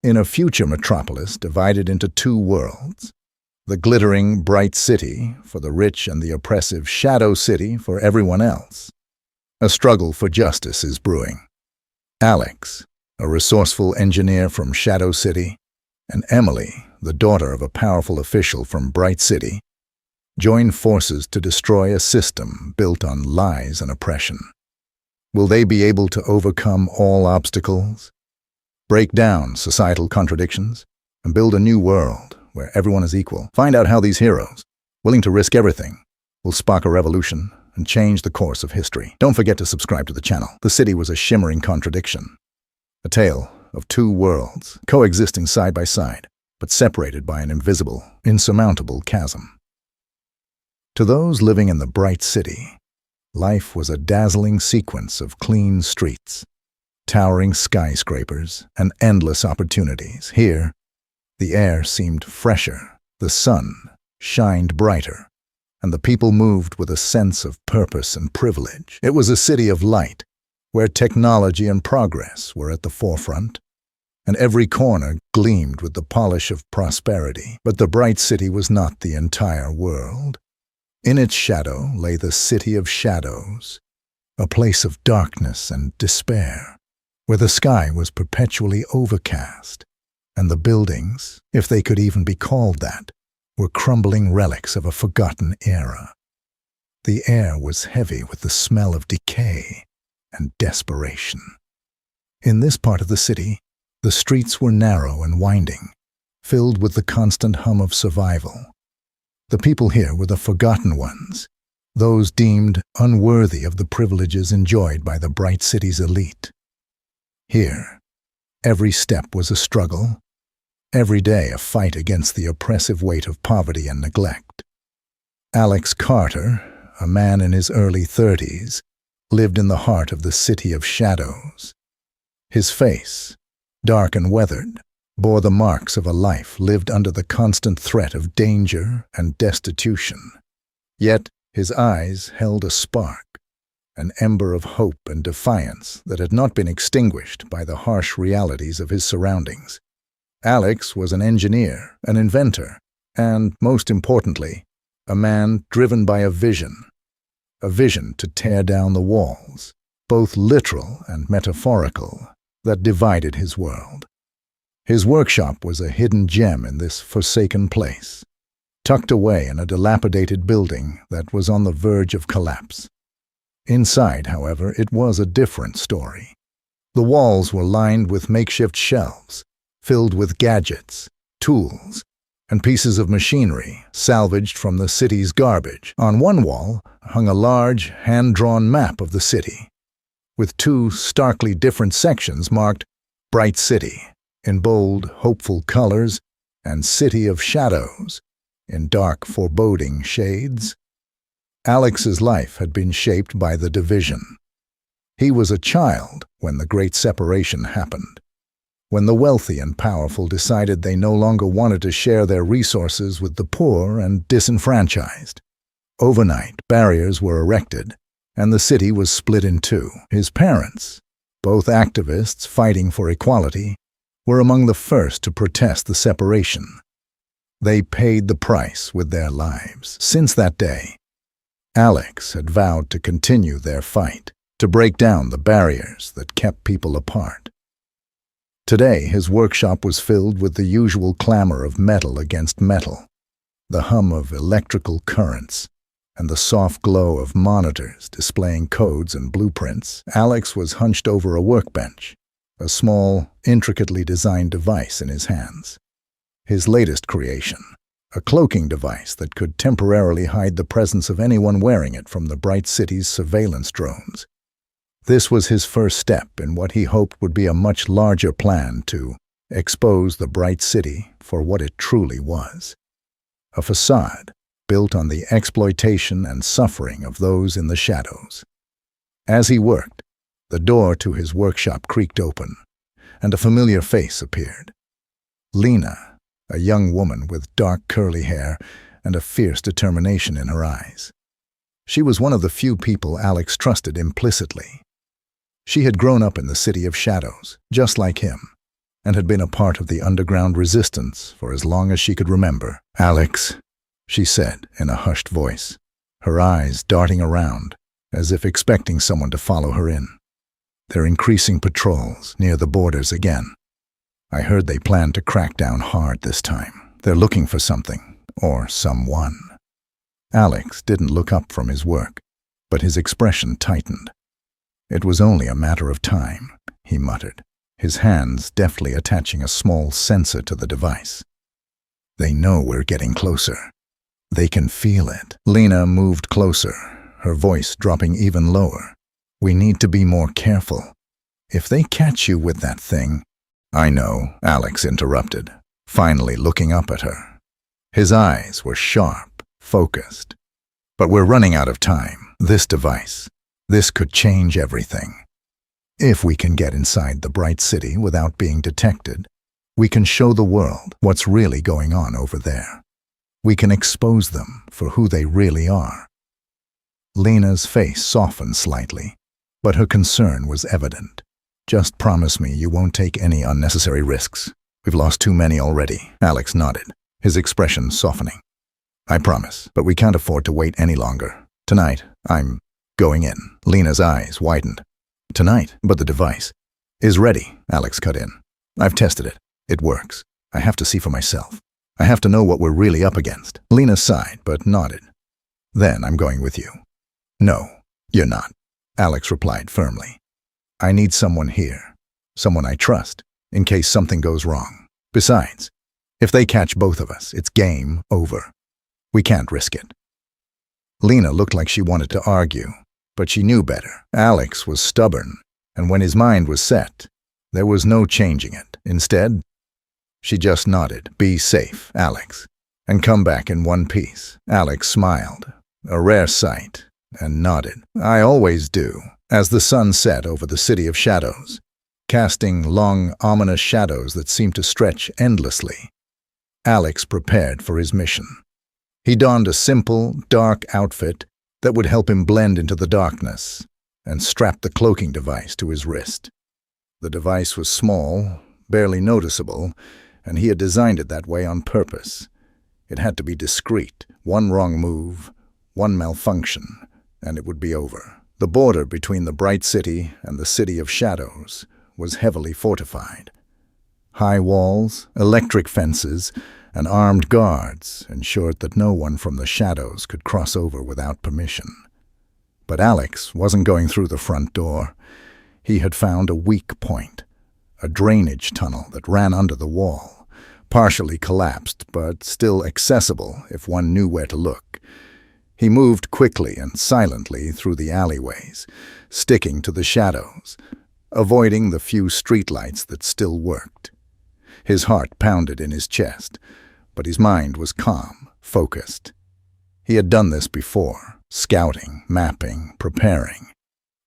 In a future metropolis divided into two worlds, the glittering, bright city for the rich and the oppressive shadow city for everyone else, a struggle for justice is brewing. Alex, a resourceful engineer from Shadow City, and Emily, the daughter of a powerful official from Bright City, join forces to destroy a system built on lies and oppression. Will they be able to overcome all obstacles, break down societal contradictions, and build a new world where everyone is equal? Find out how these heroes, willing to risk everything, will spark a revolution and change the course of history. Don't forget to subscribe to the channel. The city was a shimmering contradiction, a tale of two worlds coexisting side by side, but separated by an invisible, insurmountable chasm. To those living in the Bright City, life was a dazzling sequence of clean streets, towering skyscrapers, and endless opportunities. Here, the air seemed fresher, the sun shined brighter, and the people moved with a sense of purpose and privilege. It was a city of light, where technology and progress were at the forefront, and every corner gleamed with the polish of prosperity. But the Bright City was not the entire world. In its shadow lay the City of Shadows, a place of darkness and despair, where the sky was perpetually overcast, and the buildings, if they could even be called that, were crumbling relics of a forgotten era. The air was heavy with the smell of decay and desperation. In this part of the city, the streets were narrow and winding, filled with the constant hum of survival. The people here were the forgotten ones, those deemed unworthy of the privileges enjoyed by the Bright City's elite. Here, every step was a struggle, every day a fight against the oppressive weight of poverty and neglect. Alex Carter, a man in his early 30s, lived in the heart of the City of Shadows. His face, dark and weathered, bore the marks of a life lived under the constant threat of danger and destitution. Yet his eyes held a spark, an ember of hope and defiance that had not been extinguished by the harsh realities of his surroundings. Alex was an engineer, an inventor, and, most importantly, a man driven by a vision to tear down the walls, both literal and metaphorical, that divided his world. His workshop was a hidden gem in this forsaken place, tucked away in a dilapidated building that was on the verge of collapse. Inside, however, it was a different story. The walls were lined with makeshift shelves, filled with gadgets, tools, and pieces of machinery salvaged from the city's garbage. On one wall hung a large, hand-drawn map of the city, with two starkly different sections marked Bright City in bold, hopeful colors, and City of Shadows in dark, foreboding shades. Alex's life had been shaped by the division. He was a child when the Great Separation happened, when the wealthy and powerful decided they no longer wanted to share their resources with the poor and disenfranchised. Overnight, barriers were erected, and the city was split in two. His parents, both activists fighting for equality, were among the first to protest the separation. They paid the price with their lives. Since that day, Alex had vowed to continue their fight, to break down the barriers that kept people apart. Today, his workshop was filled with the usual clamor of metal against metal, the hum of electrical currents, and the soft glow of monitors displaying codes and blueprints. Alex was hunched over a workbench, a small, intricately designed device in his hands. His latest creation, a cloaking device that could temporarily hide the presence of anyone wearing it from the Bright City's surveillance drones. This was his first step in what he hoped would be a much larger plan to expose the Bright City for what it truly was: a facade built on the exploitation and suffering of those in the shadows. As he worked, the door to his workshop creaked open, and a familiar face appeared. Lena, a young woman with dark curly hair and a fierce determination in her eyes. She was one of the few people Alex trusted implicitly. She had grown up in the City of Shadows, just like him, and had been a part of the underground resistance for as long as she could remember. "Alex," she said in a hushed voice, her eyes darting around, as if expecting someone to follow her in. "They're increasing patrols near the borders again. I heard they plan to crack down hard this time. They're looking for something, or someone." Alex didn't look up from his work, but his expression tightened. "It was only a matter of time," he muttered, his hands deftly attaching a small sensor to the device. "They know we're getting closer. They can feel it." Lena moved closer, her voice dropping even lower. "We need to be more careful. If they catch you with that thing—" "I know," Alex interrupted, finally looking up at her. His eyes were sharp, focused. "But we're running out of time. This device, this could change everything. If we can get inside the Bright City without being detected, we can show the world what's really going on over there. We can expose them for who they really are." Lena's face softened slightly, but her concern was evident. "Just promise me you won't take any unnecessary risks. We've lost too many already." Alex nodded, his expression softening. "I promise, but we can't afford to wait any longer. Tonight, I'm going in." Lena's eyes widened. "Tonight? But the device is ready," Alex cut in. "I've tested it. It works. I have to see for myself. I have to know what we're really up against." Lena sighed, but nodded. "Then I'm going with you." "No, you're not," Alex replied firmly. "I need someone here, someone I trust, in case something goes wrong. Besides, if they catch both of us, it's game over. We can't risk it." Lena looked like she wanted to argue, but she knew better. Alex was stubborn, and when his mind was set, there was no changing it. Instead, she just nodded. "Be safe, Alex, and come back in one piece." Alex smiled, a rare sight, and nodded. "I always do." As the sun set over the City of Shadows, casting long, ominous shadows that seemed to stretch endlessly, Alex prepared for his mission. He donned a simple, dark outfit that would help him blend into the darkness, and strapped the cloaking device to his wrist. The device was small, barely noticeable, and he had designed it that way on purpose. It had to be discreet. One wrong move, one malfunction, and it would be over. The border between the Bright City and the City of Shadows was heavily fortified. High walls, electric fences, and armed guards ensured that no one from the shadows could cross over without permission. But Alex wasn't going through the front door. He had found a weak point, a drainage tunnel that ran under the wall, partially collapsed but still accessible if one knew where to look. He moved quickly and silently through the alleyways, sticking to the shadows, avoiding the few streetlights that still worked. His heart pounded in his chest, but his mind was calm, focused. He had done this before, scouting, mapping, preparing.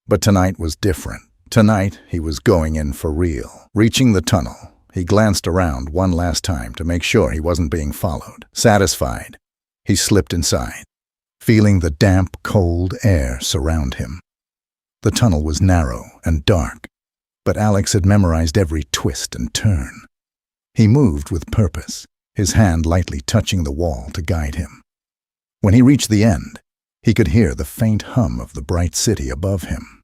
But tonight was different. Tonight, he was going in for real. Reaching the tunnel, he glanced around one last time to make sure he wasn't being followed. Satisfied, he slipped inside, feeling the damp, cold air surround him. The tunnel was narrow and dark, but Alex had memorized every twist and turn. He moved with purpose, his hand lightly touching the wall to guide him. When he reached the end, he could hear the faint hum of the Bright City above him.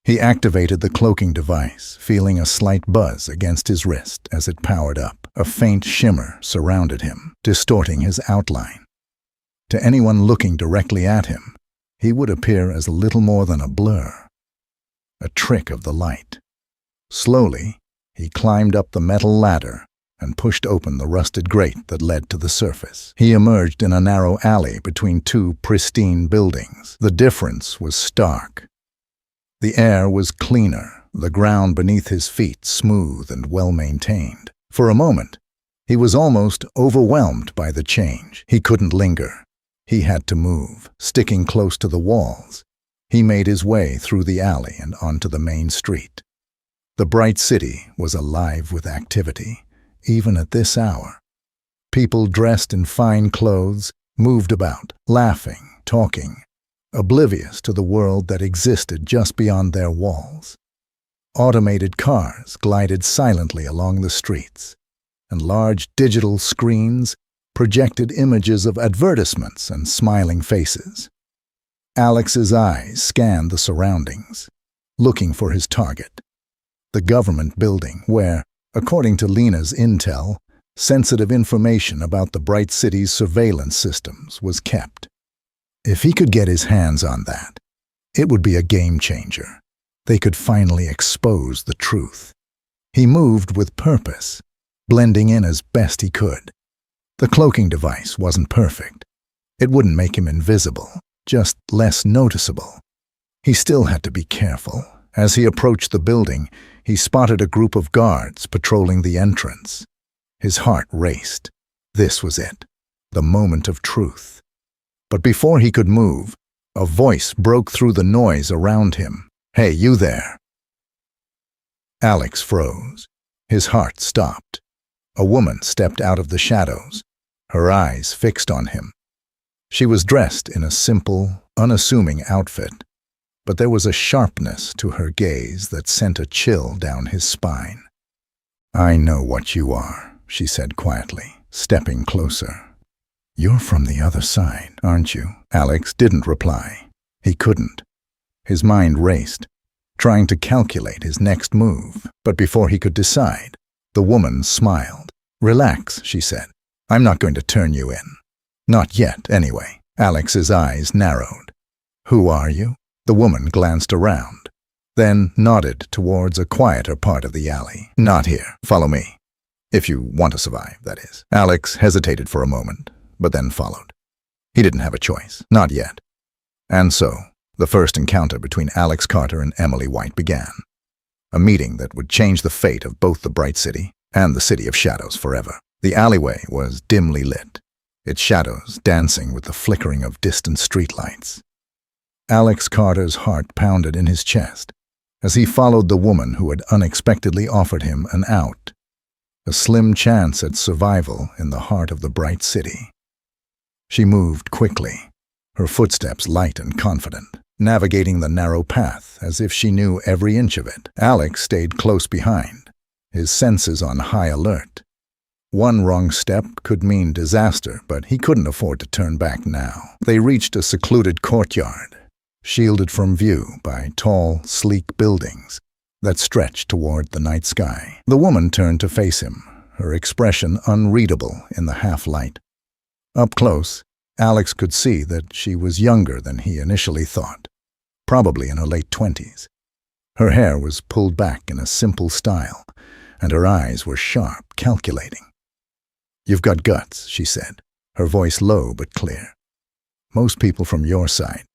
He activated the cloaking device, feeling a slight buzz against his wrist as it powered up. A faint shimmer surrounded him, distorting his outline. To anyone looking directly at him, he would appear as little more than a blur, a trick of the light. Slowly, he climbed up the metal ladder and pushed open the rusted grate that led to the surface. He emerged in a narrow alley between two pristine buildings. The difference was stark. The air was cleaner, the ground beneath his feet smooth and well-maintained. For a moment, he was almost overwhelmed by the change. He couldn't linger. He had to move. Sticking close to the walls, he made his way through the alley and onto the main street. The Bright City was alive with activity, even at this hour. People dressed in fine clothes moved about, laughing, talking, oblivious to the world that existed just beyond their walls. Automated cars glided silently along the streets, and large digital screens projected images of advertisements and smiling faces. Alex's eyes scanned the surroundings, looking for his target, the government building where, according to Lena's intel, sensitive information about the Bright City's surveillance systems was kept. If he could get his hands on that, it would be a game changer. They could finally expose the truth. He moved with purpose, blending in as best he could. The cloaking device wasn't perfect. It wouldn't make him invisible, just less noticeable. He still had to be careful. As he approached the building, he spotted a group of guards patrolling the entrance. His heart raced. This was it, the moment of truth. But before he could move, a voice broke through the noise around him. "Hey, you there!" Alex froze. His heart stopped. A woman stepped out of the shadows, her eyes fixed on him. She was dressed in a simple, unassuming outfit, but there was a sharpness to her gaze that sent a chill down his spine. "I know what you are," she said quietly, stepping closer. "You're from the other side, aren't you?" Alex didn't reply. He couldn't. His mind raced, trying to calculate his next move, but before he could decide, the woman smiled. "Relax," she said. "I'm not going to turn you in. Not yet, anyway." Alex's eyes narrowed. "Who are you?" The woman glanced around, then nodded towards a quieter part of the alley. "Not here. Follow me. If you want to survive, that is." Alex hesitated for a moment, but then followed. He didn't have a choice. Not yet. And so, the first encounter between Alex Carter and Emily White began. A meeting that would change the fate of both the Bright City and the City of Shadows forever. The alleyway was dimly lit, its shadows dancing with the flickering of distant streetlights. Alex Carter's heart pounded in his chest as he followed the woman who had unexpectedly offered him an out, a slim chance at survival in the heart of the Bright City. She moved quickly, her footsteps light and confident, navigating the narrow path as if she knew every inch of it. Alex stayed close behind, his senses on high alert. One wrong step could mean disaster, but he couldn't afford to turn back now. They reached a secluded courtyard, shielded from view by tall, sleek buildings that stretched toward the night sky. The woman turned to face him, her expression unreadable in the half-light. Up close, Alex could see that she was younger than he initially thought, probably in her late 20s. Her hair was pulled back in a simple style, and her eyes were sharp, calculating. "You've got guts," she said, her voice low but clear. "Most people from your side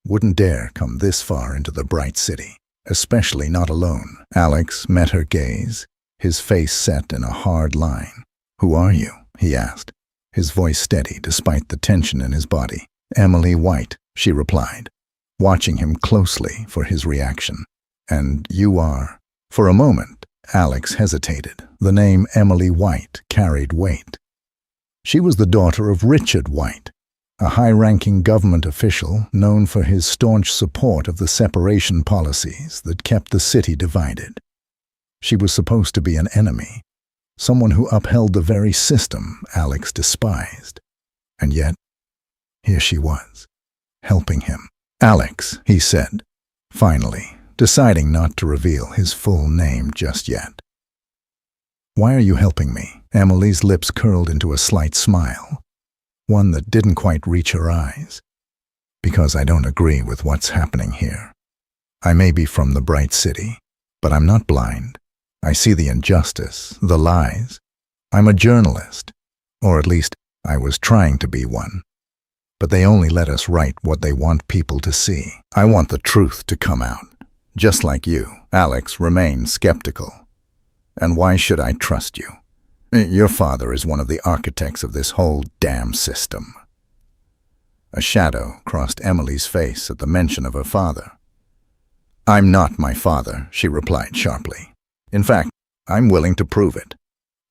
wouldn't dare come this far into the Bright City, especially not alone." Alex met her gaze, his face set in a hard line. "Who are you?" he asked, his voice steady despite the tension in his body. "Emily White," she replied, watching him closely for his reaction. "And you are?" For a moment, Alex hesitated. The name Emily White carried weight. She was the daughter of Richard White, a high-ranking government official known for his staunch support of the separation policies that kept the city divided. She was supposed to be an enemy, someone who upheld the very system Alex despised. And yet, here she was, helping him. "Alex," he said, finally, deciding not to reveal his full name just yet. "Why are you helping me?" Emily's lips curled into a slight smile, one that didn't quite reach her eyes. "Because I don't agree with what's happening here. I may be from the Bright City, but I'm not blind. I see the injustice, the lies. I'm a journalist, or at least I was trying to be one. But they only let us write what they want people to see. I want the truth to come out, just like you." Alex remained skeptical. "And why should I trust you? Your father is one of the architects of this whole damn system." A shadow crossed Emily's face at the mention of her father. "I'm not my father," she replied sharply. "In fact, I'm willing to prove it.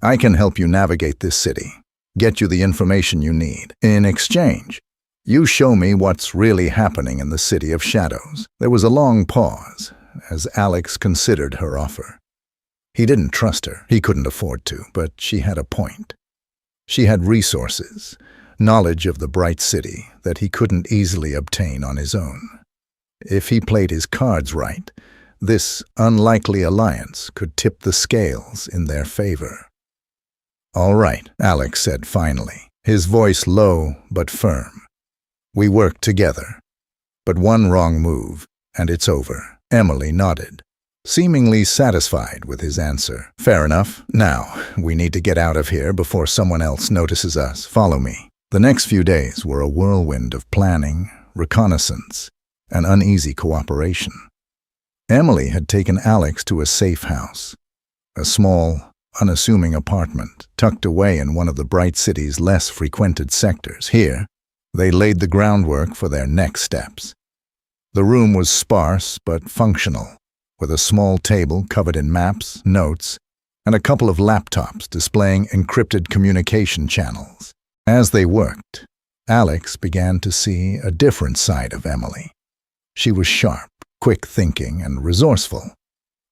I can help you navigate this city, get you the information you need. In exchange, you show me what's really happening in the City of Shadows." There was a long pause, as Alex considered her offer. He didn't trust her. He couldn't afford to, but she had a point. She had resources, knowledge of the Bright City that he couldn't easily obtain on his own. If he played his cards right, this unlikely alliance could tip the scales in their favor. "All right," Alex said finally, his voice low but firm. "We work together. But one wrong move, and it's over." Emily nodded, seemingly satisfied with his answer. "Fair enough. Now, we need to get out of here before someone else notices us. Follow me." The next few days were a whirlwind of planning, reconnaissance, and uneasy cooperation. Emily had taken Alex to a safe house, a small, unassuming apartment tucked away in one of the Bright City's less frequented sectors. Here, they laid the groundwork for their next steps. The room was sparse but functional, with a small table covered in maps, notes, and a couple of laptops displaying encrypted communication channels. As they worked, Alex began to see a different side of Emily. She was sharp, quick-thinking, and resourceful.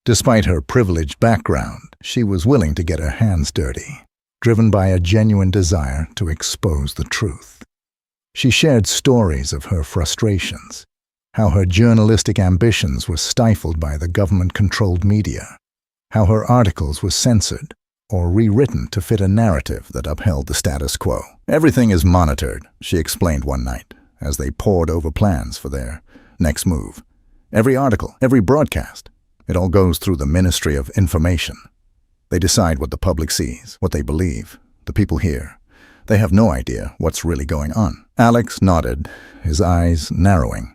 Despite her privileged background, she was willing to get her hands dirty, driven by a genuine desire to expose the truth. She shared stories of her frustrations, how her journalistic ambitions were stifled by the government-controlled media, how her articles were censored or rewritten to fit a narrative that upheld the status quo. "Everything is monitored," she explained one night, as they pored over plans for their next move. "Every article, every broadcast, it all goes through the Ministry of Information. They decide what the public sees, what they believe, the people hear. They have no idea what's really going on." Alex nodded, his eyes narrowing.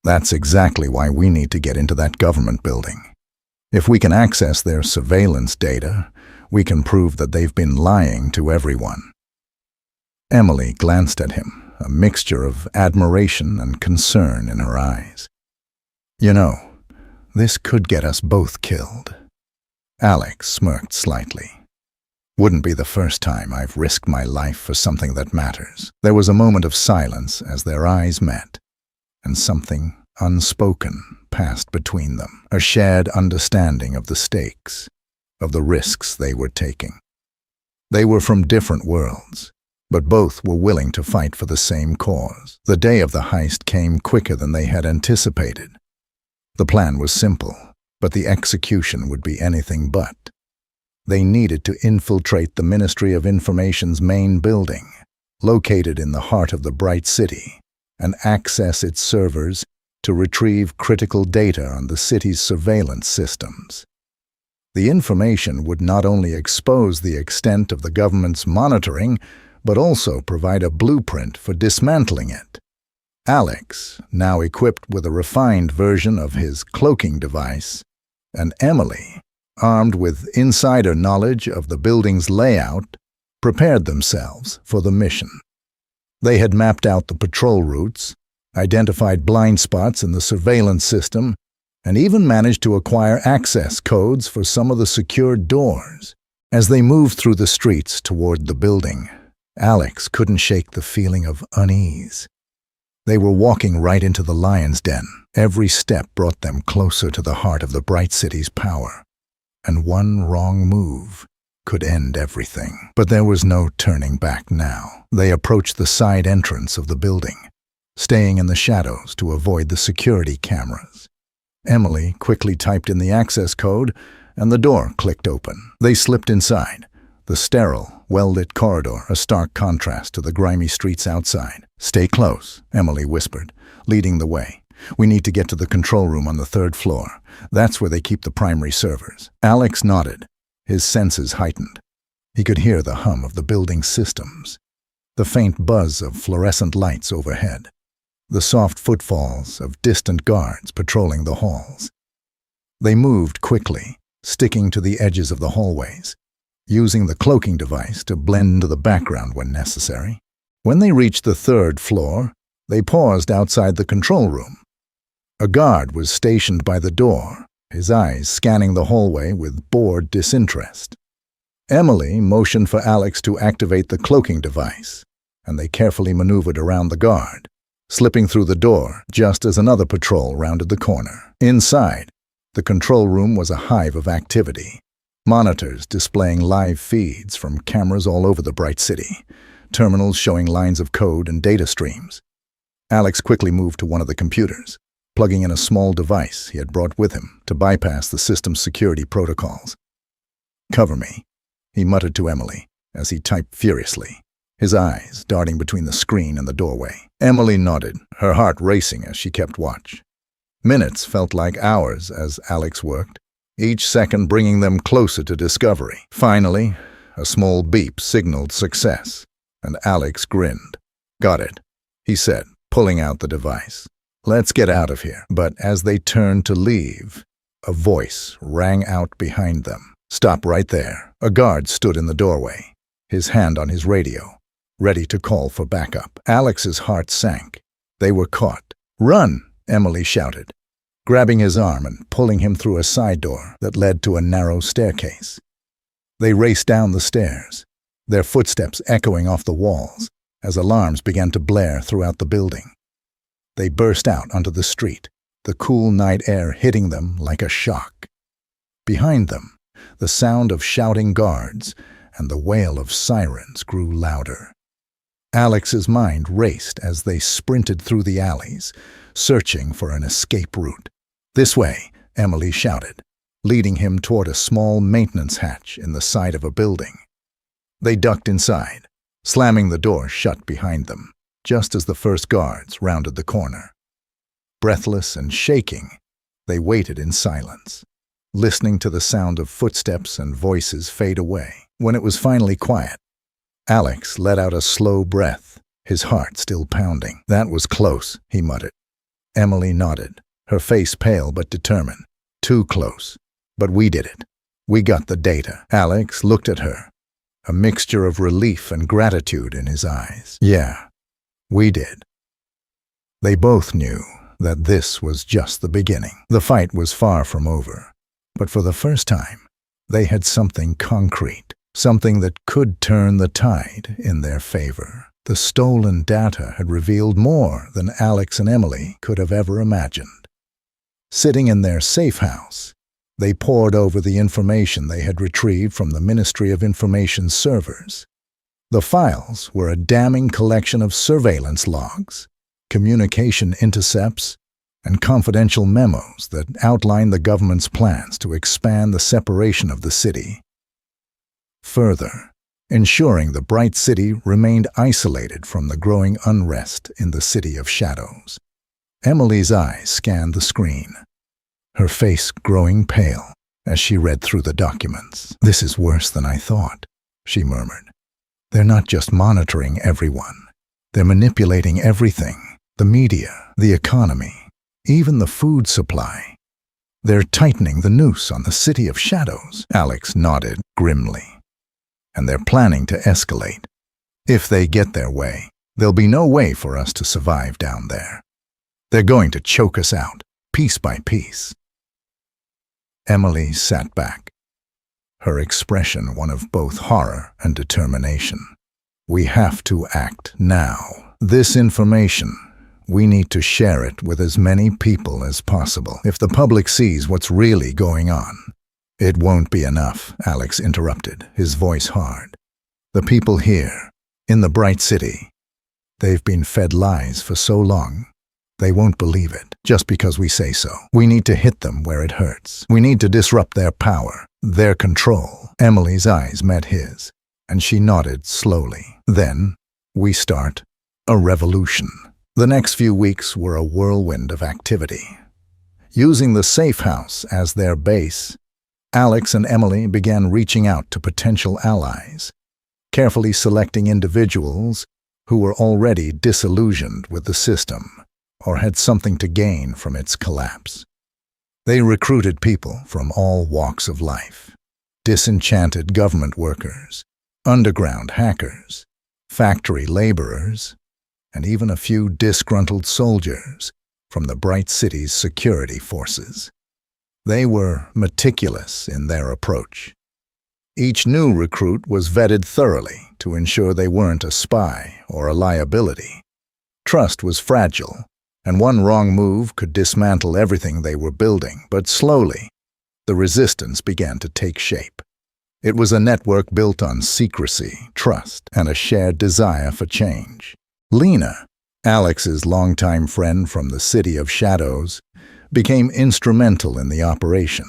"That's exactly why we need to get into that government building. If we can access their surveillance data, we can prove that they've been lying to everyone." Emily glanced at him, a mixture of admiration and concern in her eyes. "You know, this could get us both killed." Alex smirked slightly. "Wouldn't be the first time I've risked my life for something that matters." There was a moment of silence as their eyes met, and something unspoken passed between them, a shared understanding of the stakes, of the risks they were taking. They were from different worlds, but both were willing to fight for the same cause. The day of the heist came quicker than they had anticipated. The plan was simple, but the execution would be anything but. They needed to infiltrate the Ministry of Information's main building, located in the heart of the Bright City, and access its servers to retrieve critical data on the city's surveillance systems. The information would not only expose the extent of the government's monitoring, but also provide a blueprint for dismantling it. Alex, now equipped with a refined version of his cloaking device, and Emily, armed with insider knowledge of the building's layout, prepared themselves for the mission. They had mapped out the patrol routes, identified blind spots in the surveillance system, and even managed to acquire access codes for some of the secured doors. As they moved through the streets toward the building, Alex couldn't shake the feeling of unease. They were walking right into the lion's den. Every step brought them closer to the heart of the Bright City's power, and one wrong move could end everything. But there was no turning back now. They approached the side entrance of the building, staying in the shadows to avoid the security cameras. Emily quickly typed in the access code, and the door clicked open. They slipped inside, the sterile, well-lit corridor a stark contrast to the grimy streets outside. "Stay close," Emily whispered, leading the way. "We need to get to the control room on the 3rd floor. That's where they keep the primary servers." Alex nodded, his senses heightened. He could hear the hum of the building's systems, the faint buzz of fluorescent lights overhead, the soft footfalls of distant guards patrolling the halls. They moved quickly, sticking to the edges of the hallways, using the cloaking device to blend into the background when necessary. When they reached the 3rd floor, they paused outside the control room. A guard was stationed by the door, his eyes scanning the hallway with bored disinterest. Emily motioned for Alex to activate the cloaking device, and they carefully maneuvered around the guard, slipping through the door just as another patrol rounded the corner. Inside, the control room was a hive of activity. Monitors displaying live feeds from cameras all over the Bright City, terminals showing lines of code and data streams. Alex quickly moved to one of the computers, plugging in a small device he had brought with him to bypass the system's security protocols. "Cover me," he muttered to Emily as he typed furiously, his eyes darting between the screen and the doorway. Emily nodded, her heart racing as she kept watch. Minutes felt like hours as Alex worked, each second bringing them closer to discovery. Finally, a small beep signaled success, and Alex grinned. "Got it," he said, pulling out the device. "Let's get out of here." But as they turned to leave, a voice rang out behind them. "Stop right there." A guard stood in the doorway, his hand on his radio, ready to call for backup. Alex's heart sank. They were caught. "Run!" Emily shouted, grabbing his arm and pulling him through a side door that led to a narrow staircase. They raced down the stairs, their footsteps echoing off the walls as alarms began to blare throughout the building. They burst out onto the street, the cool night air hitting them like a shock. Behind them, the sound of shouting guards and the wail of sirens grew louder. Alex's mind raced as they sprinted through the alleys, searching for an escape route. "This way," Emily shouted, leading him toward a small maintenance hatch in the side of a building. They ducked inside, slamming the door shut behind them, just as the first guards rounded the corner. Breathless and shaking, they waited in silence, listening to the sound of footsteps and voices fade away. When it was finally quiet, Alex let out a slow breath, his heart still pounding. "That was close," he muttered. Emily nodded, her face pale but determined. "Too close. But we did it. We got the data." Alex looked at her, a mixture of relief and gratitude in his eyes. "Yeah, we did." They both knew that this was just the beginning. The fight was far from over, but for the first time, they had something concrete, something that could turn the tide in their favor. The stolen data had revealed more than Alex and Emily could have ever imagined. Sitting in their safe house, they pored over the information they had retrieved from the Ministry of Information's servers. The files were a damning collection of surveillance logs, communication intercepts, and confidential memos that outlined the government's plans to expand the separation of the city. Further, ensuring the Bright City remained isolated from the growing unrest in the City of Shadows. Emily's eyes scanned the screen, her face growing pale as she read through the documents. "This is worse than I thought," she murmured. "They're not just monitoring everyone. They're manipulating everything, the media, the economy, even the food supply. They're tightening the noose on the City of Shadows." Alex nodded grimly. "And they're planning to escalate. If they get their way, there'll be no way for us to survive down there. They're going to choke us out, piece by piece." Emily sat back, her expression one of both horror and determination. "We have to act now. This information, we need to share it with as many people as possible. If the public sees what's really going on—" "It won't be enough," Alex interrupted, his voice hard. "The people here, in the Bright City, they've been fed lies for so long, they won't believe it just because we say so. We need to hit them where it hurts. We need to disrupt their power, their control." Emily's eyes met his, and she nodded slowly. "Then, we start a revolution." The next few weeks were a whirlwind of activity. Using the safe house as their base, Alex and Emily began reaching out to potential allies, carefully selecting individuals who were already disillusioned with the system or had something to gain from its collapse. They recruited people from all walks of life: disenchanted government workers, underground hackers, factory laborers, and even a few disgruntled soldiers from the Bright City's security forces. They were meticulous in their approach. Each new recruit was vetted thoroughly to ensure they weren't a spy or a liability, Trust was fragile, and one wrong move could dismantle everything they were building. But slowly, the resistance began to take shape. It was a network built on secrecy, trust, and a shared desire for change. Lena, Alex's longtime friend from the City of Shadows, became instrumental in the operation.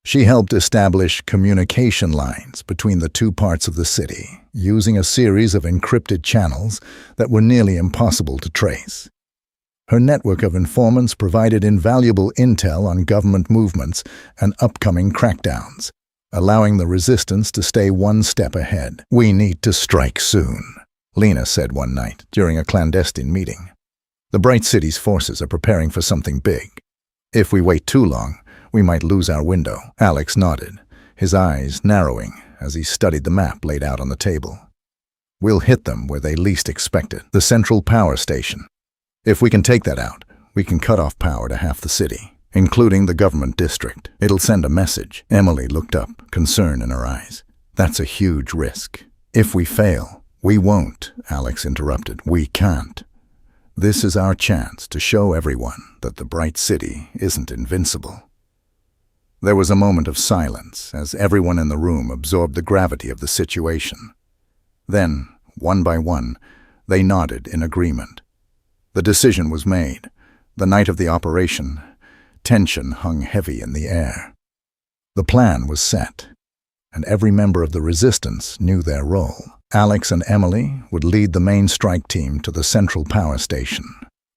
She helped establish communication lines between the two parts of the city, using a series of encrypted channels that were nearly impossible to trace. Her network of informants provided invaluable intel on government movements and upcoming crackdowns, allowing the resistance to stay one step ahead. "We need to strike soon," Lena said one night during a clandestine meeting. "The Bright City's forces are preparing for something big. If we wait too long, we might lose our window." Alex nodded, his eyes narrowing as he studied the map laid out on the table. "We'll hit them where they least expect it, the central power station. If we can take that out, we can cut off power to half the city, including the government district. It'll send a message." Emily looked up, concern in her eyes. "That's a huge risk." "If we fail, we won't," Alex interrupted. "We can't. This is our chance to show everyone that the Bright City isn't invincible." There was a moment of silence as everyone in the room absorbed the gravity of the situation. Then, one by one, they nodded in agreement. The decision was made. The night of the operation, tension hung heavy in the air. The plan was set, and every member of the resistance knew their role. Alex and Emily would lead the main strike team to the central power station,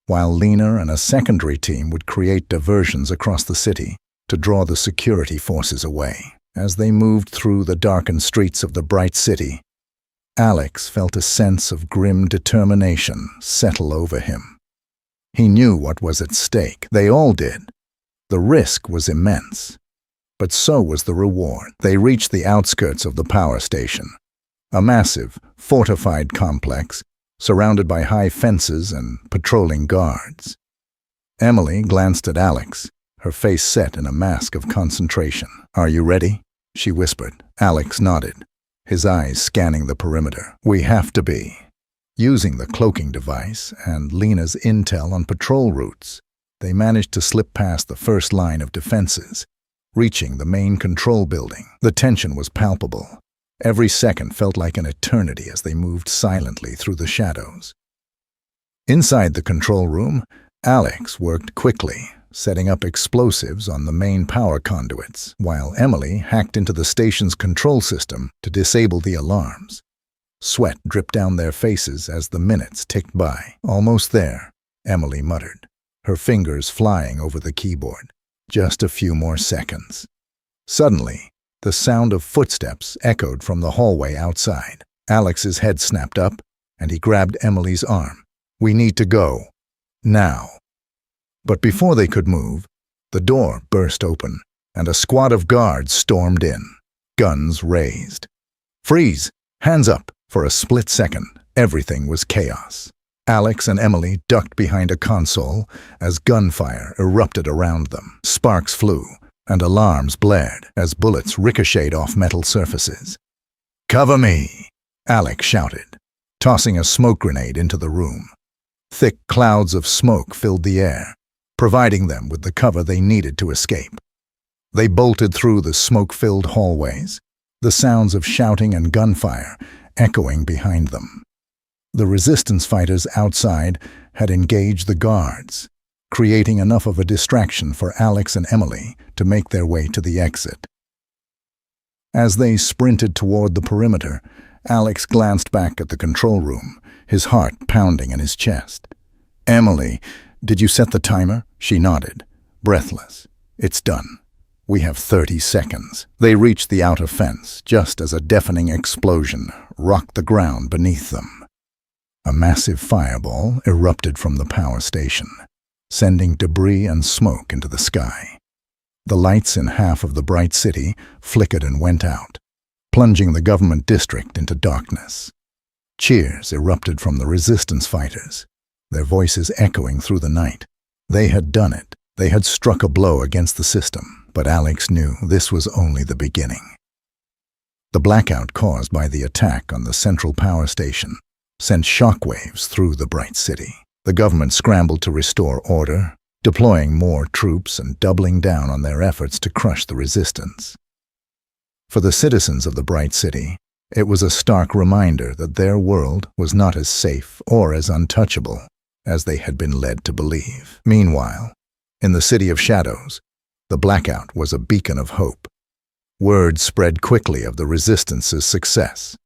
while Lena and a secondary team would create diversions across the city to draw the security forces away. As they moved through the darkened streets of the Bright City, Alex felt a sense of grim determination settle over him. He knew what was at stake. They all did. The risk was immense, but so was the reward. They reached the outskirts of the power station, a massive, fortified complex surrounded by high fences and patrolling guards. Emily glanced at Alex, her face set in a mask of concentration. "Are you ready?" she whispered. Alex nodded, his eyes scanning the perimeter. "We have to be." Using the cloaking device and Lena's intel on patrol routes, they managed to slip past the first line of defenses, reaching the main control building. The tension was palpable. Every second felt like an eternity as they moved silently through the shadows. Inside the control room, Alex worked quickly, setting up explosives on the main power conduits, while Emily hacked into the station's control system to disable the alarms. Sweat dripped down their faces as the minutes ticked by. "Almost there," Emily muttered, her fingers flying over the keyboard. "Just a few more seconds." Suddenly, the sound of footsteps echoed from the hallway outside. Alex's head snapped up, and he grabbed Emily's arm. "We need to go. Now." But before they could move, the door burst open, and a squad of guards stormed in, guns raised. "Freeze! Hands up!" For a split second, everything was chaos. Alex and Emily ducked behind a console as gunfire erupted around them. Sparks flew, and alarms blared as bullets ricocheted off metal surfaces. "Cover me!" Alex shouted, tossing a smoke grenade into the room. Thick clouds of smoke filled the air, providing them with the cover they needed to escape. They bolted through the smoke-filled hallways, the sounds of shouting and gunfire echoing behind them. The resistance fighters outside had engaged the guards, creating enough of a distraction for Alex and Emily to make their way to the exit. As they sprinted toward the perimeter, Alex glanced back at the control room, his heart pounding in his chest. "Emily, did you set the timer?" She nodded, breathless. "It's done. We have 30 seconds. They reached the outer fence just as a deafening explosion rocked the ground beneath them. A massive fireball erupted from the power station, sending debris and smoke into the sky. The lights in half of the Bright City flickered and went out, plunging the government district into darkness. Cheers erupted from the resistance fighters, their voices echoing through the night. They had done it. They had struck a blow against the system, but Alex knew this was only the beginning. The blackout caused by the attack on the central power station sent shockwaves through the Bright City. The government scrambled to restore order, deploying more troops and doubling down on their efforts to crush the resistance. For the citizens of the Bright City, it was a stark reminder that their world was not as safe or as untouchable as they had been led to believe. Meanwhile, in the City of Shadows, the blackout was a beacon of hope. Word spread quickly of the resistance's success,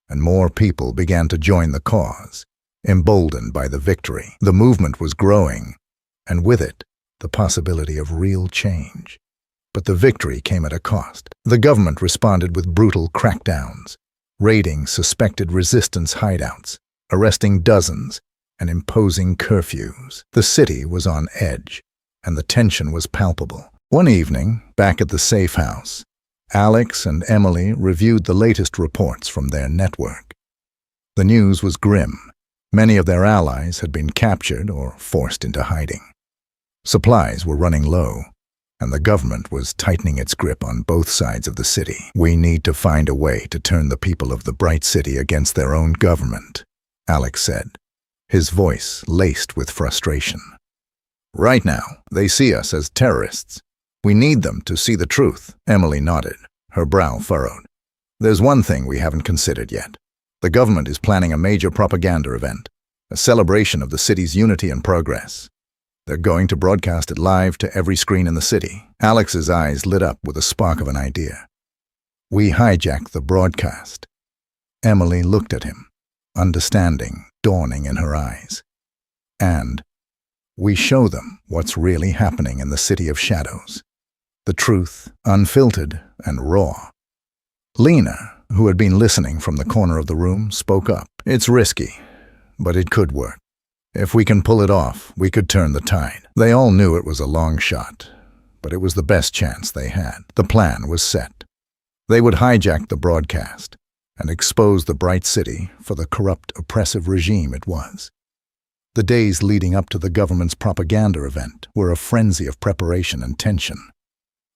and more people began to join the cause, emboldened by the victory. The movement was growing, and with it, the possibility of real change. But the victory came at a cost. The government responded with brutal crackdowns, raiding suspected resistance hideouts, arresting dozens, and imposing curfews. The city was on edge, and the tension was palpable. One evening, back at the safe house, Alex and Emily reviewed the latest reports from their network. The news was grim. Many of their allies had been captured or forced into hiding. Supplies were running low, and the government was tightening its grip on both sides of the city. "We need to find a way to turn the people of the Bright City against their own government," Alex said, his voice laced with frustration. "Right now, they see us as terrorists. We need them to see the truth." Emily nodded, her brow furrowed. "There's one thing we haven't considered yet. The government is planning a major propaganda event, a celebration of the city's unity and progress. They're going to broadcast it live to every screen in the city." Alex's eyes lit up with a spark of an idea. "We hijack the broadcast." Emily looked at him, understanding dawning in her eyes. "And we show them what's really happening in the City of Shadows. The truth, unfiltered and raw." Lena, who had been listening from the corner of the room, spoke up. "It's risky, but it could work. If we can pull it off, we could turn the tide." They all knew it was a long shot, but it was the best chance they had. The plan was set. They would hijack the broadcast and expose the Bright City for the corrupt, oppressive regime it was. The days leading up to the government's propaganda event were a frenzy of preparation and tension.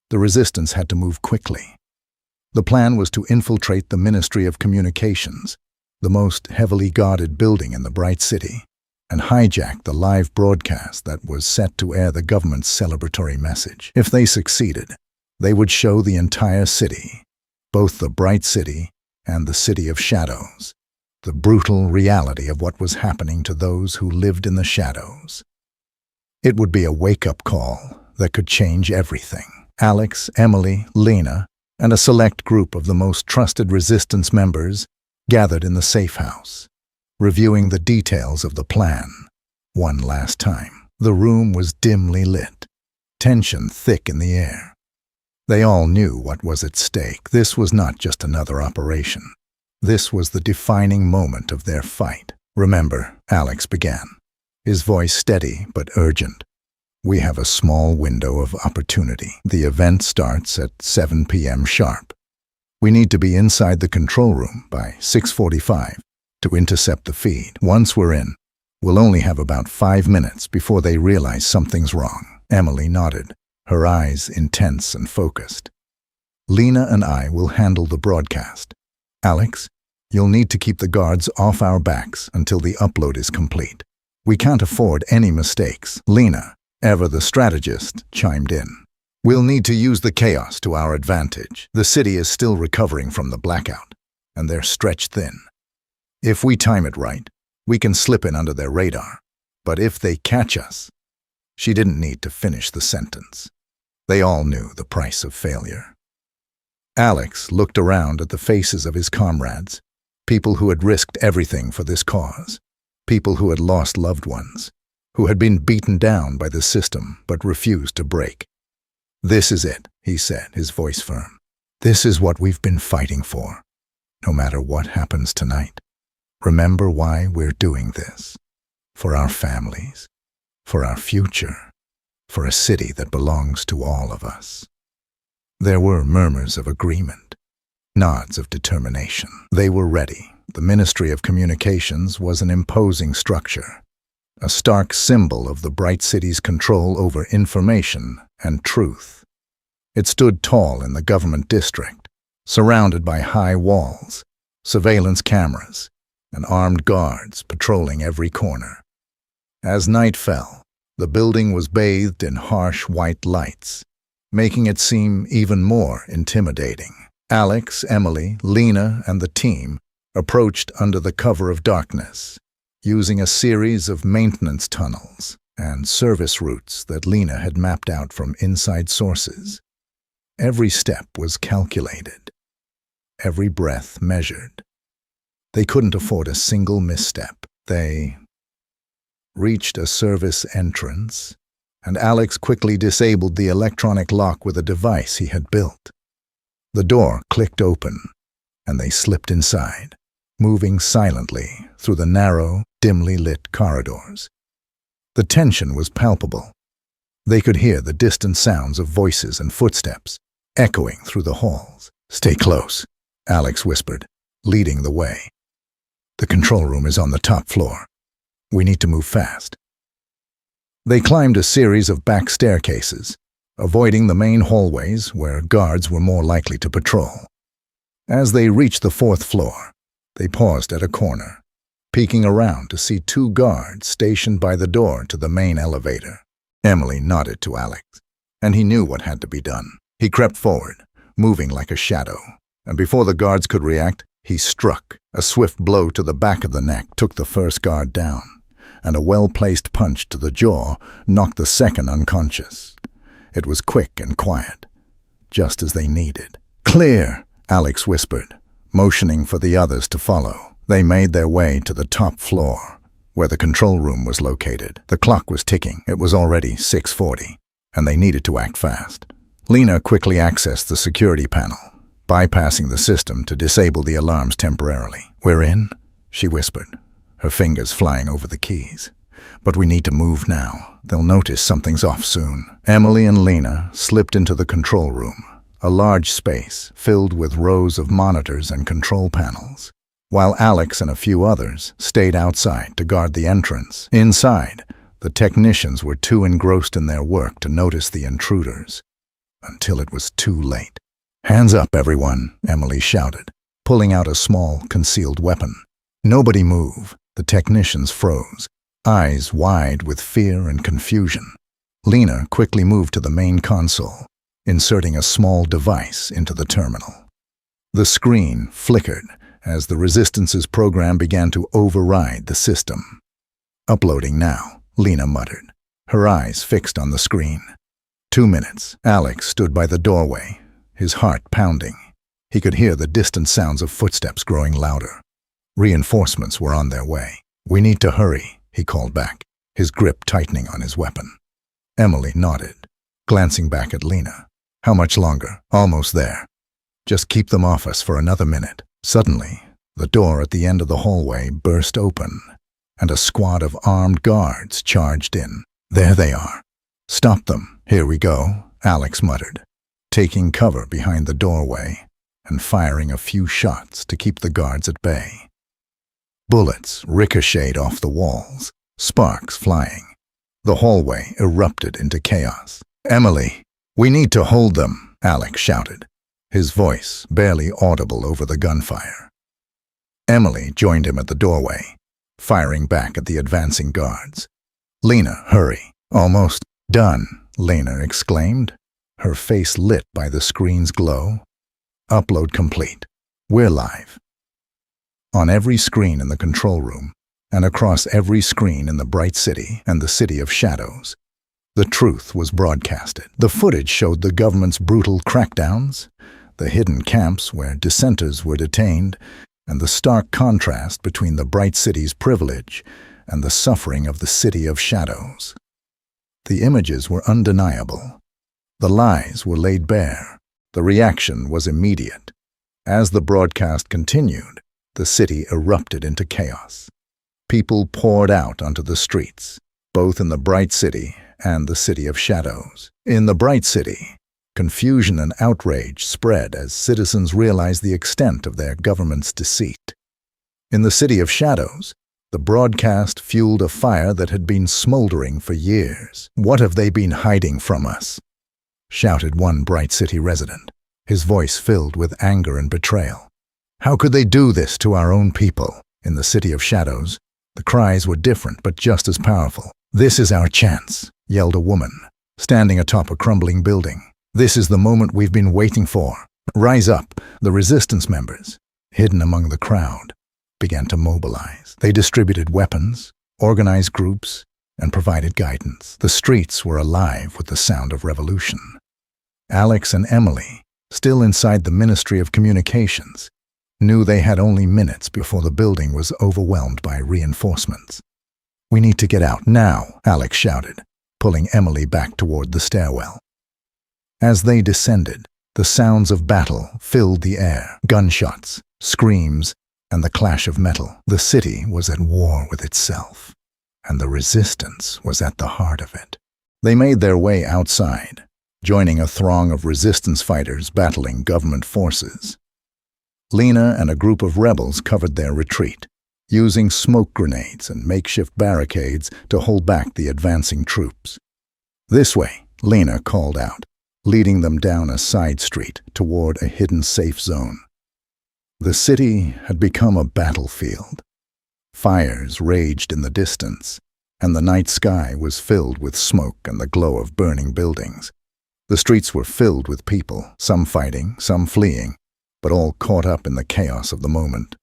The resistance had to move quickly. The plan was to infiltrate the Ministry of Communications, the most heavily guarded building in the Bright City, and hijack the live broadcast that was set to air the government's celebratory message. If they succeeded, they would show the entire city, both the Bright City and the City of Shadows, the brutal reality of what was happening to those who lived in the shadows. It would be a wake-up call that could change everything. Alex, Emily, Lena, and a select group of the most trusted resistance members gathered in the safe house, reviewing the details of the plan one last time. The room was dimly lit, tension thick in the air. They all knew what was at stake. This was not just another operation. This was the defining moment of their fight. "Remember," Alex began, his voice steady but urgent. "We have a small window of opportunity. The event starts at 7 p.m. sharp. We need to be inside the control room by 6:45 to intercept the feed. Once we're in, we'll only have about 5 minutes before they realize something's wrong." Emily nodded, her eyes intense and focused. "Lena and I will handle the broadcast. Alex, you'll need to keep the guards off our backs until the upload is complete. We can't afford any mistakes." Lena, ever the strategist, chimed in. "We'll need to use the chaos to our advantage. The city is still recovering from the blackout, and they're stretched thin. If we time it right, we can slip in under their radar. But if they catch us..." She didn't need to finish the sentence. They all knew the price of failure. Alex looked around at the faces of his comrades, people who had risked everything for this cause, people who had lost loved ones, who had been beaten down by the system but refused to break. "This is it," he said, his voice firm. "This is what we've been fighting for, no matter what happens tonight. Remember why we're doing this. For our families, for our future, for a city that belongs to all of us." There were murmurs of agreement, nods of determination. They were ready. The Ministry of Communications was an imposing structure, a stark symbol of the Bright City's control over information and truth. It stood tall in the government district, surrounded by high walls, surveillance cameras, and armed guards patrolling every corner. As night fell, the building was bathed in harsh white lights, making it seem even more intimidating. Alex, Emily, Lena, and the team approached under the cover of darkness, using a series of maintenance tunnels and service routes that Lena had mapped out from inside sources. Every step was calculated, every breath measured. They couldn't afford a single misstep. They reached a service entrance, and Alex quickly disabled the electronic lock with a device he had built. The door clicked open, and they slipped inside, moving silently through the narrow, dimly lit corridors. The tension was palpable. They could hear the distant sounds of voices and footsteps echoing through the halls. "Stay close," Alex whispered, leading the way. "The control room is on the top floor. We need to move fast." They climbed a series of back staircases, avoiding the main hallways where guards were more likely to patrol. As they reached the fourth floor, they paused at a corner, peeking around to see two guards stationed by the door to the main elevator. Emily nodded to Alex, and he knew what had to be done. He crept forward, moving like a shadow, and before the guards could react, he struck. A swift blow to the back of the neck took the first guard down, and a well-placed punch to the jaw knocked the second unconscious. It was quick and quiet, just as they needed. "Clear," Alex whispered, motioning for the others to follow. They made their way to the top floor, where the control room was located. The clock was ticking. It was already 6:40, and they needed to act fast. Lena quickly accessed the security panel, bypassing the system to disable the alarms temporarily. "We're in," she whispered, her fingers flying over the keys. "But we need to move now. They'll notice something's off soon." Emily and Lena slipped into the control room, a large space filled with rows of monitors and control panels, while Alex and a few others stayed outside to guard the entrance. Inside, the technicians were too engrossed in their work to notice the intruders, until it was too late. "Hands up, everyone," Emily shouted, pulling out a small, concealed weapon. "Nobody move." The technicians froze, eyes wide with fear and confusion. Lena quickly moved to the main console, inserting a small device into the terminal. The screen flickered as the Resistance's program began to override the system. "Uploading now," Lena muttered, her eyes fixed on the screen. 2 minutes. Alex stood by the doorway, his heart pounding. He could hear the distant sounds of footsteps growing louder. Reinforcements were on their way. "We need to hurry," he called back, his grip tightening on his weapon. Emily nodded, glancing back at Lena. "How much longer?" "Almost there. Just keep them off us for another minute." Suddenly, the door at the end of the hallway burst open, and a squad of armed guards charged in. "There they are. Stop them." "Here we go," Alex muttered, taking cover behind the doorway and firing a few shots to keep the guards at bay. Bullets ricocheted off the walls, sparks flying. The hallway erupted into chaos. "Emily, we need to hold them," Alex shouted, his voice barely audible over the gunfire. Emily joined him at the doorway, firing back at the advancing guards. "Lena, hurry." "Almost done," Lena exclaimed, her face lit by the screen's glow. "Upload complete. We're live." On every screen in the control room, and across every screen in the Bright City and the City of Shadows, the truth was broadcasted. The footage showed the government's brutal crackdowns, the hidden camps where dissenters were detained, and the stark contrast between the Bright City's privilege and the suffering of the City of Shadows. The images were undeniable. The lies were laid bare. The reaction was immediate. As the broadcast continued, the city erupted into chaos. People poured out onto the streets, both in the Bright City and the City of Shadows. In the Bright City, confusion and outrage spread as citizens realized the extent of their government's deceit. In the City of Shadows, the broadcast fueled a fire that had been smoldering for years. "What have they been hiding from us?" shouted one Bright City resident, his voice filled with anger and betrayal. "How could they do this to our own people?" In the City of Shadows, The cries were different, but just as powerful. "This is our chance," yelled a woman, standing atop a crumbling building. "This is the moment we've been waiting for. Rise up." The resistance members, hidden among the crowd, began to mobilize. They distributed weapons, organized groups, and provided guidance. The streets were alive with the sound of revolution. Alex and Emily, still inside the Ministry of Communications, knew they had only minutes before the building was overwhelmed by reinforcements. "We need to get out now," Alex shouted, pulling Emily back toward the stairwell. As they descended, the sounds of battle filled the air. Gunshots, screams, and the clash of metal. The city was at war with itself, and the resistance was at the heart of it. They made their way outside, joining a throng of resistance fighters battling government forces. Lena and a group of rebels covered their retreat, using smoke grenades and makeshift barricades to hold back the advancing troops. "This way," Lena called out, leading them down a side street toward a hidden safe zone. The city had become a battlefield. Fires raged in the distance, and the night sky was filled with smoke and the glow of burning buildings. The streets were filled with people, some fighting, some fleeing, but all caught up in the chaos of the moment.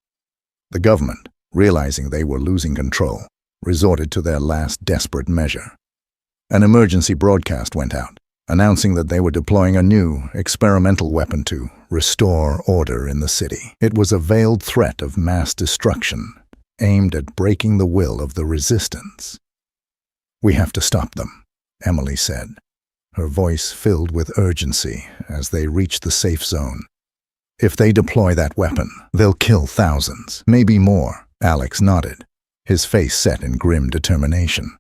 The government, realizing they were losing control, resorted to their last desperate measure. An emergency broadcast went out, announcing that they were deploying a new, experimental weapon to restore order in the city. It was a veiled threat of mass destruction, aimed at breaking the will of the resistance. "We have to stop them," Emily said, her voice filled with urgency as they reached the safe zone. "If they deploy that weapon, they'll kill thousands, maybe more." Alex nodded, his face set in grim determination.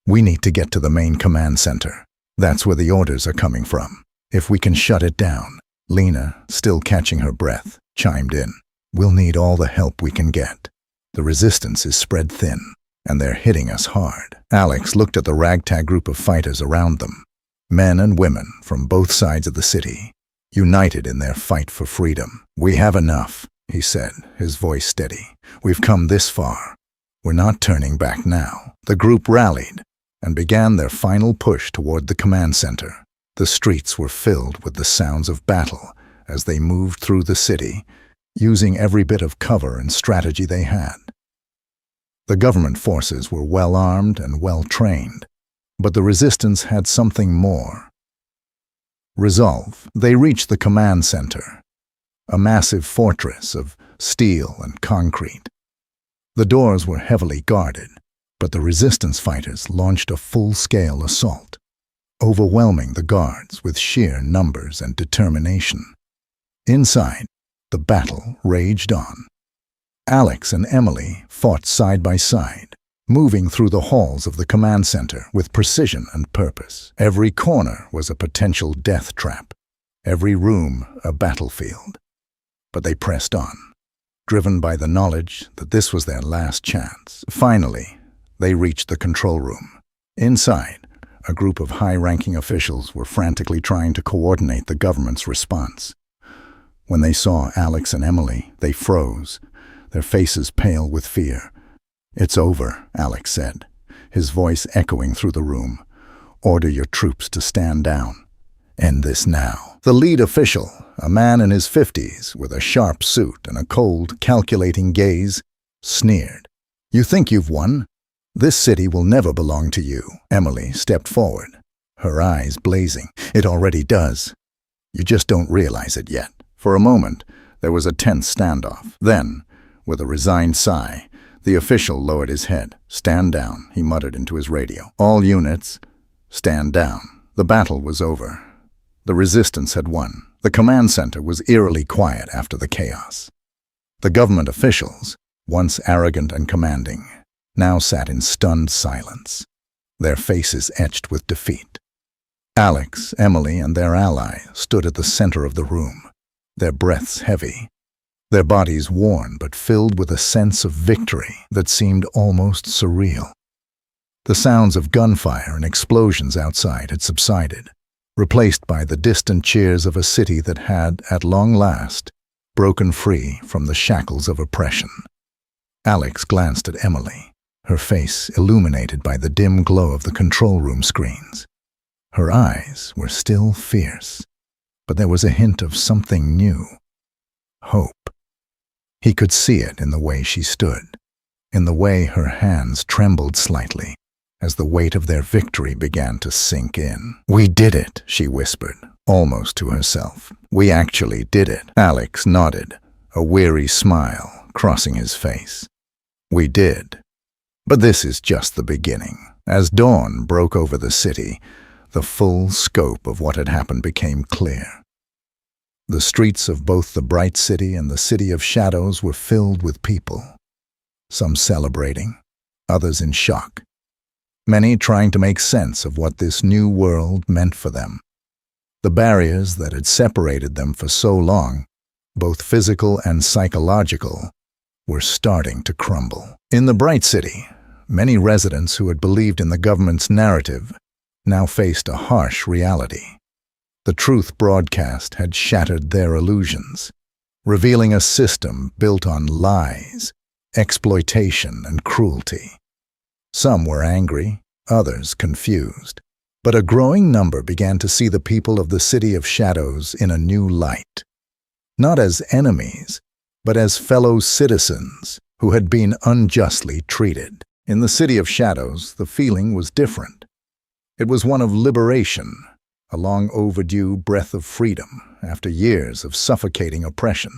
"We need to get to the main command center. That's where the orders are coming from. If we can shut it down," Lena, still catching her breath, chimed in. "We'll need all the help we can get. The resistance is spread thin, and they're hitting us hard." Alex looked at the ragtag group of fighters around them, men and women from both sides of the city, united in their fight for freedom. "We have enough," he said, his voice steady. "We've come this far. We're not turning back now." The group rallied and began their final push toward the command center. The streets were filled with the sounds of battle as they moved through the city, using every bit of cover and strategy they had. The government forces were well-armed and well-trained, but the resistance had something more. Resolve. They reached the command center, a massive fortress of steel and concrete. The doors were heavily guarded, but the resistance fighters launched a full-scale assault, overwhelming the guards with sheer numbers and determination. Inside, the battle raged on. Alex and Emily fought side by side, moving through the halls of the command center with precision and purpose. Every corner was a potential death trap, every room a battlefield. But they pressed on, driven by the knowledge that this was their last chance. Finally, they reached the control room. Inside, a group of high-ranking officials were frantically trying to coordinate the government's response. When they saw Alex and Emily, they froze, their faces pale with fear. "It's over," Alex said, his voice echoing through the room. "Order your troops to stand down. End this now." The lead official, a man in his 50s with a sharp suit and a cold, calculating gaze, sneered. "You think you've won? This city will never belong to you." Emily stepped forward, her eyes blazing. "It already does. You just don't realize it yet." For a moment, there was a tense standoff. Then, with a resigned sigh, the official lowered his head. "Stand down," he muttered into his radio. "All units, stand down." The battle was over. The resistance had won. The command center was eerily quiet after the chaos. The government officials, once arrogant and commanding, now sat in stunned silence, their faces etched with defeat. Alex, Emily, and their ally stood at the center of the room, their breaths heavy, their bodies worn but filled with a sense of victory that seemed almost surreal. The sounds of gunfire and explosions outside had subsided, replaced by the distant cheers of a city that had, at long last, broken free from the shackles of oppression. Alex glanced at Emily, her face illuminated by the dim glow of the control room screens. Her eyes were still fierce, but there was a hint of something new. Hope. He could see it in the way she stood, in the way her hands trembled slightly as the weight of their victory began to sink in. "We did it," she whispered, almost to herself. "We actually did it." Alex nodded, a weary smile crossing his face. "We did. But this is just the beginning." As dawn broke over the city, the full scope of what had happened became clear. The streets of both the Bright City and the City of Shadows were filled with people, some celebrating, others in shock, many trying to make sense of what this new world meant for them. The barriers that had separated them for so long, both physical and psychological, were starting to crumble. In the Bright City, many residents who had believed in the government's narrative now faced a harsh reality. The truth broadcast had shattered their illusions, revealing a system built on lies, exploitation, and cruelty. Some were angry, others confused, but a growing number began to see the people of the City of Shadows in a new light. Not as enemies, but as fellow citizens who had been unjustly treated. In the City of Shadows, the feeling was different. It was one of liberation, a long overdue breath of freedom after years of suffocating oppression.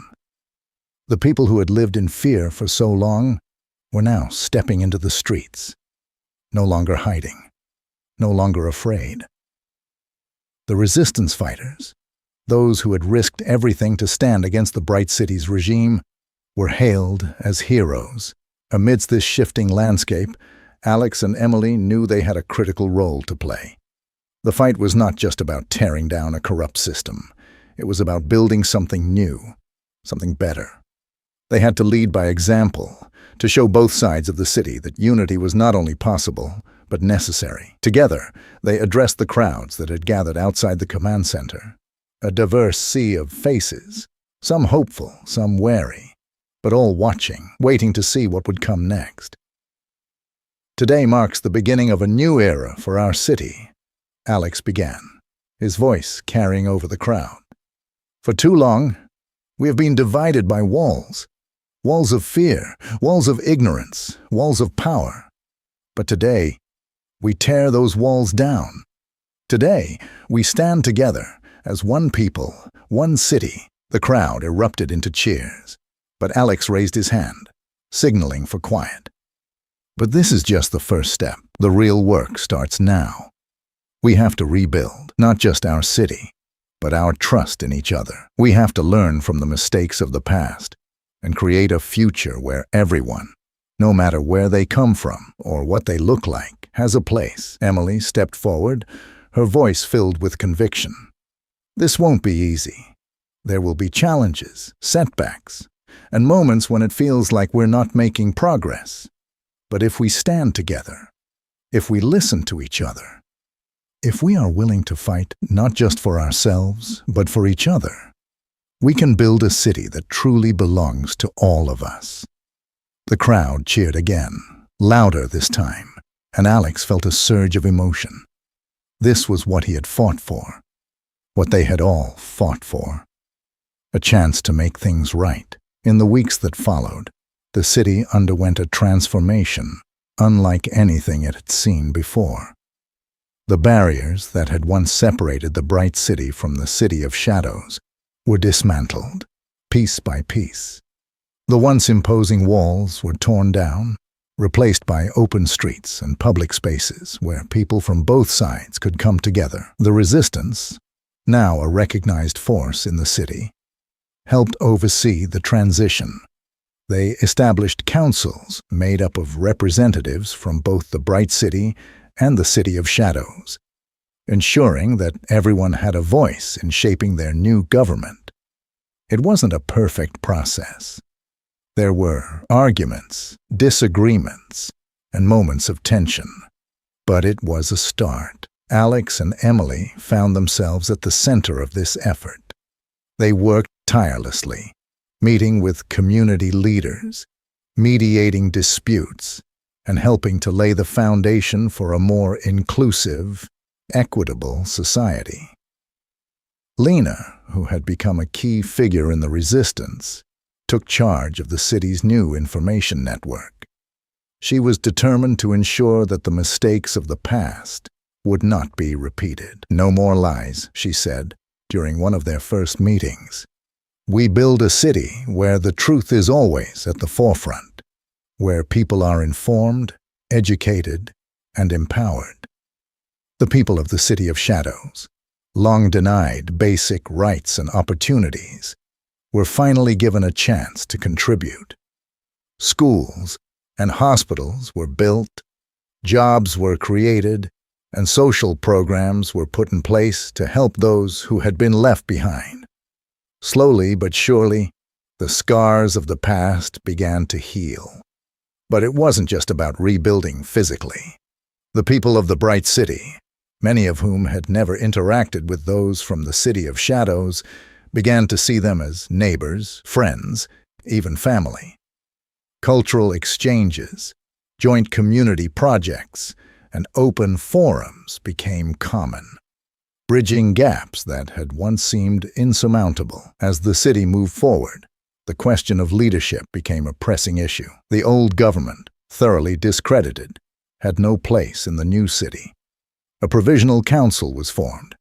The people who had lived in fear for so long were now stepping into the streets, no longer hiding, no longer afraid. The resistance fighters, those who had risked everything to stand against the Bright City's regime, were hailed as heroes. Amidst this shifting landscape, Alex and Emily knew they had a critical role to play. The fight was not just about tearing down a corrupt system. It was about building something new, something better. They had to lead by example, to show both sides of the city that unity was not only possible, but necessary. Together, they addressed the crowds that had gathered outside the command center. A diverse sea of faces, some hopeful, some wary, but all watching, waiting to see what would come next. "Today marks the beginning of a new era for our city," Alex began, his voice carrying over the crowd. "For too long, we have been divided by walls of fear, walls of ignorance, walls of power. But today, we tear those walls down. Today, we stand together as one people, one city." The crowd erupted into cheers, but Alex raised his hand, signaling for quiet. "But this is just the first step. The real work starts now. We have to rebuild, not just our city, but our trust in each other. We have to learn from the mistakes of the past and create a future where everyone, no matter where they come from or what they look like, has a place." Emily stepped forward, her voice filled with conviction. "This won't be easy. There will be challenges, setbacks, and moments when it feels like we're not making progress. But if we stand together, if we listen to each other, if we are willing to fight not just for ourselves, but for each other, we can build a city that truly belongs to all of us." The crowd cheered again, louder this time, and Alex felt a surge of emotion. This was what he had fought for, what they had all fought for. A chance to make things right. In the weeks that followed, the city underwent a transformation unlike anything it had seen before. The barriers that had once separated the Bright City from the City of Shadows were dismantled, piece by piece. The once imposing walls were torn down, replaced by open streets and public spaces where people from both sides could come together. The resistance, now a recognized force in the city, helped oversee the transition. They established councils made up of representatives from both the Bright City and the City of Shadows, ensuring that everyone had a voice in shaping their new government. It wasn't a perfect process. There were arguments, disagreements, and moments of tension. But it was a start. Alex and Emily found themselves at the center of this effort. They worked tirelessly, meeting with community leaders, mediating disputes, and helping to lay the foundation for a more inclusive, equitable society. Lena, who had become a key figure in the resistance, took charge of the city's new information network. She was determined to ensure that the mistakes of the past would not be repeated. "No more lies," she said during one of their first meetings. "We build a city where the truth is always at the forefront, where people are informed, educated, and empowered." The people of the City of Shadows, long denied basic rights and opportunities, were finally given a chance to contribute. Schools and hospitals were built, jobs were created, and social programs were put in place to help those who had been left behind. Slowly but surely, the scars of the past began to heal. But it wasn't just about rebuilding physically. The people of the Bright City, many of whom had never interacted with those from the City of Shadows, began to see them as neighbors, friends, even family. Cultural exchanges, joint community projects, and open forums became common, bridging gaps that had once seemed insurmountable. As the city moved forward, the question of leadership became a pressing issue. The old government, thoroughly discredited, had no place in the new city. A provisional council was formed,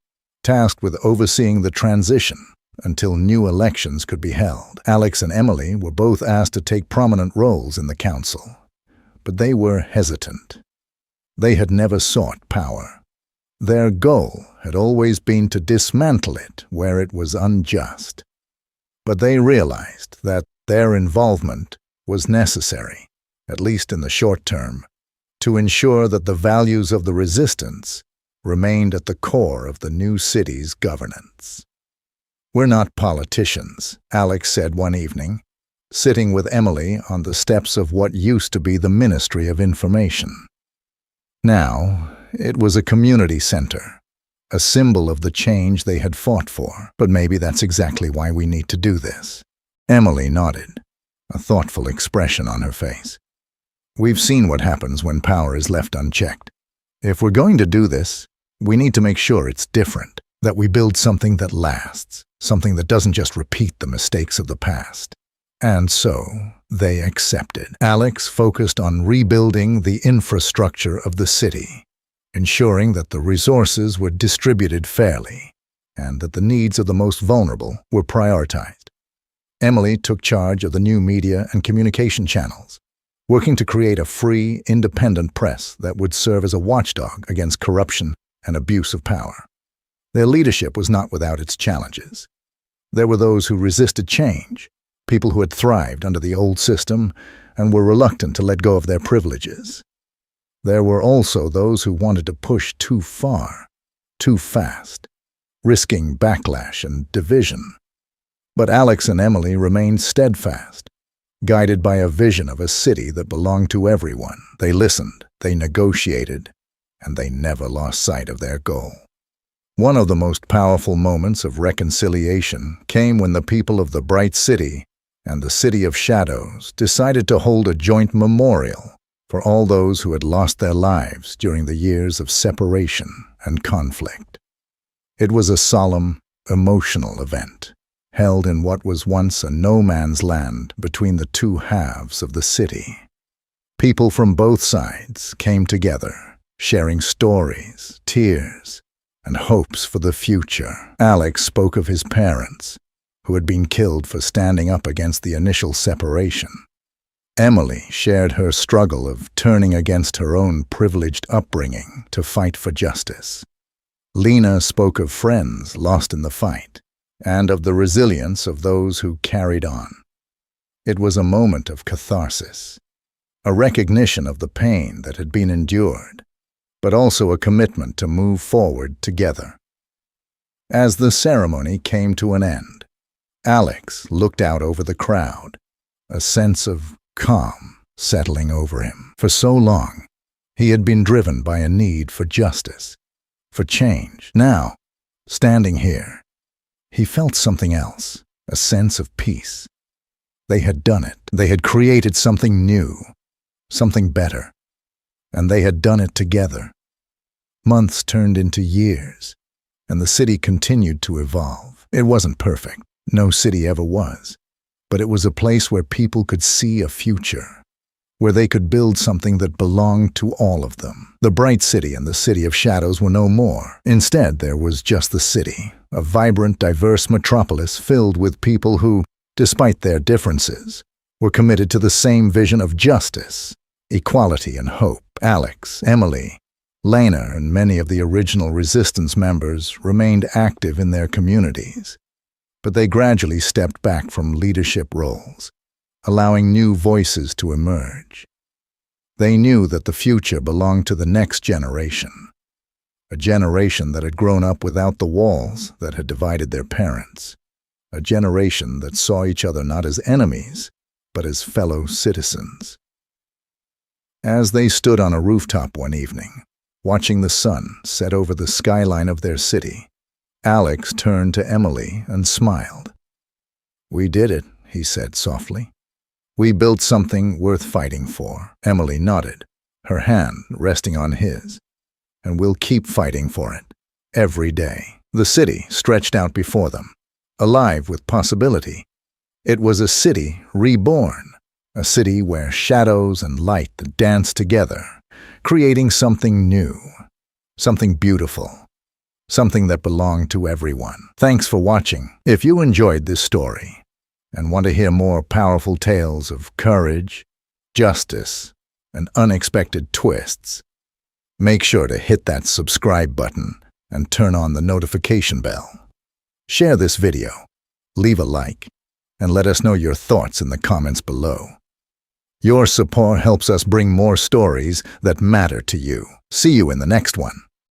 tasked with overseeing the transition until new elections could be held. Alex and Emily were both asked to take prominent roles in the council, but they were hesitant. They had never sought power. Their goal had always been to dismantle it where it was unjust. But they realized that their involvement was necessary, at least in the short term, to ensure that the values of the resistance remained at the core of the new city's governance. "We're not politicians," Alex said one evening, sitting with Emily on the steps of what used to be the Ministry of Information. Now, it was a community center, a symbol of the change they had fought for. "But maybe that's exactly why we need to do this." Emily nodded, a thoughtful expression on her face. "We've seen what happens when power is left unchecked. If we're going to do this, we need to make sure it's different, that we build something that lasts, something that doesn't just repeat the mistakes of the past." And so, they accepted. Alex focused on rebuilding the infrastructure of the city, ensuring that the resources were distributed fairly, and that the needs of the most vulnerable were prioritized. Emily took charge of the new media and communication channels, working to create a free, independent press that would serve as a watchdog against corruption and abuse of power. Their leadership was not without its challenges. There were those who resisted change, people who had thrived under the old system and were reluctant to let go of their privileges. There were also those who wanted to push too far, too fast, risking backlash and division. But Alex and Emily remained steadfast, guided by a vision of a city that belonged to everyone. They listened, they negotiated, and they never lost sight of their goal. One of the most powerful moments of reconciliation came when the people of the Bright City and the City of Shadows decided to hold a joint memorial for all those who had lost their lives during the years of separation and conflict. It was a solemn, emotional event, held in what was once a no-man's land between the two halves of the city. People from both sides came together, sharing stories, tears, and hopes for the future. Alex spoke of his parents, who had been killed for standing up against the initial separation. Emily shared her struggle of turning against her own privileged upbringing to fight for justice. Lena spoke of friends lost in the fight, and of the resilience of those who carried on. It was a moment of catharsis, a recognition of the pain that had been endured, but also a commitment to move forward together. As the ceremony came to an end, Alex looked out over the crowd, a sense of calm settling over him. For so long, he had been driven by a need for justice, for change. Now, standing here, he felt something else, a sense of peace. They had done it. They had created something new, something better. and they had done it together. Months turned into years, and the city continued to evolve. It wasn't perfect. No city ever was. But it was a place where people could see a future, where they could build something that belonged to all of them. The Bright City and the City of Shadows were no more. Instead, there was just the city, a vibrant, diverse metropolis filled with people who, despite their differences, were committed to the same vision of justice, equality, and hope. Alex, Emily, Lena, and many of the original Resistance members remained active in their communities, but they gradually stepped back from leadership roles, allowing new voices to emerge. They knew that the future belonged to the next generation, a generation that had grown up without the walls that had divided their parents, a generation that saw each other not as enemies, but as fellow citizens. As they stood on a rooftop one evening, watching the sun set over the skyline of their city, Alex turned to Emily and smiled. "We did it," he said softly. "We built something worth fighting for." Emily nodded, her hand resting on his. "And we'll keep fighting for it, every day." The city stretched out before them, alive with possibility. It was a city reborn, a city where shadows and light danced together, creating something new, something beautiful, something that belonged to everyone. Thanks for watching. If you enjoyed this story and want to hear more powerful tales of courage, justice, and unexpected twists, make sure to hit that subscribe button and turn on the notification bell. Share this video, leave a like, and let us know your thoughts in the comments below. Your support helps us bring more stories that matter to you. See you in the next one.